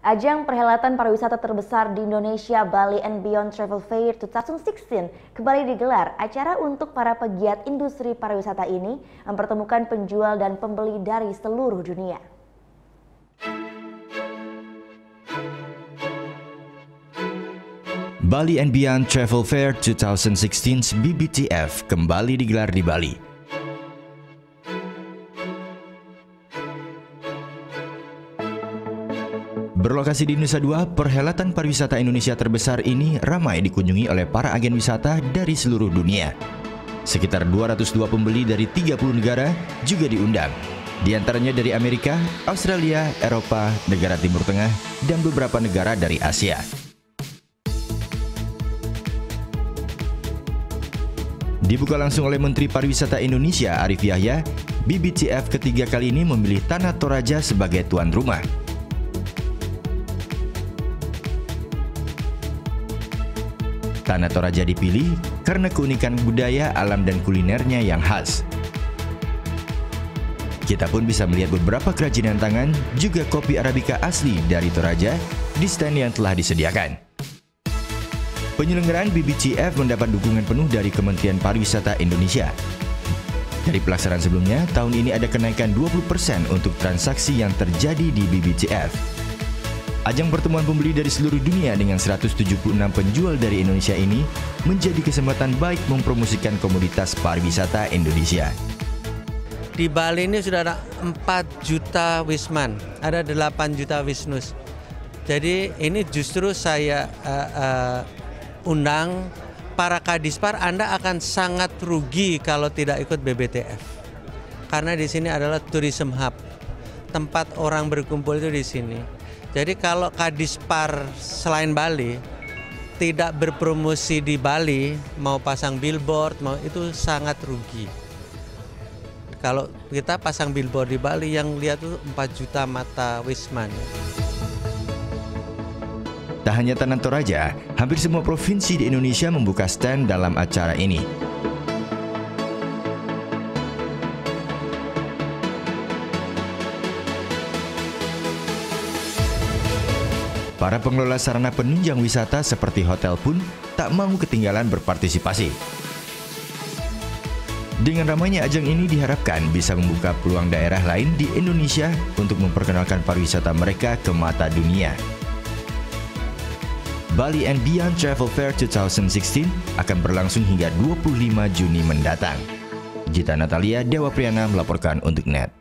Ajang perhelatan pariwisata terbesar di Indonesia, Bali and Beyond Travel Fair 2016 kembali digelar. Acara untuk para pegiat industri pariwisata ini mempertemukan penjual dan pembeli dari seluruh dunia. Bali and Beyond Travel Fair 2016 BBTF kembali digelar di Bali. Berlokasi di Nusa Dua, perhelatan pariwisata Indonesia terbesar ini ramai dikunjungi oleh para agen wisata dari seluruh dunia. Sekitar 202 pembeli dari 30 negara juga diundang, di antaranya dari Amerika, Australia, Eropa, negara Timur Tengah, dan beberapa negara dari Asia. Dibuka langsung oleh Menteri Pariwisata Indonesia Arief Yahya, BBTF ketiga kali ini memilih Tanah Toraja sebagai tuan rumah. Tanah Toraja dipilih karena keunikan budaya, alam, dan kulinernya yang khas. Kita pun bisa melihat beberapa kerajinan tangan, juga kopi Arabica asli dari Toraja di stand yang telah disediakan. Penyelenggaraan BBTF mendapat dukungan penuh dari Kementerian Pariwisata Indonesia. Dari pelaksanaan sebelumnya, tahun ini ada kenaikan 20% untuk transaksi yang terjadi di BBTF. Ajang pertemuan pembeli dari seluruh dunia dengan 176 penjual dari Indonesia ini menjadi kesempatan baik mempromosikan komoditas pariwisata Indonesia. Di Bali ini sudah ada 4 juta wisman, ada 8 juta wisnus. Jadi ini justru saya undang para Kadispar, Anda akan sangat rugi kalau tidak ikut BBTF. Karena di sini adalah tourism hub, tempat orang berkumpul itu di sini. Jadi kalau Kadispar selain Bali tidak berpromosi di Bali, mau pasang billboard, mau itu sangat rugi. Kalau kita pasang billboard di Bali yang lihat itu 4 juta mata wisman. Tak hanya Tanah Toraja, hampir semua provinsi di Indonesia membuka stand dalam acara ini. Para pengelola sarana penunjang wisata seperti hotel pun tak mau ketinggalan berpartisipasi. Dengan ramainya ajang ini diharapkan bisa membuka peluang daerah lain di Indonesia untuk memperkenalkan pariwisata mereka ke mata dunia. Bali and Beyond Travel Fair 2016 akan berlangsung hingga 25 Juni mendatang. Gita Natalia, Dewa Priyana melaporkan untuk NET.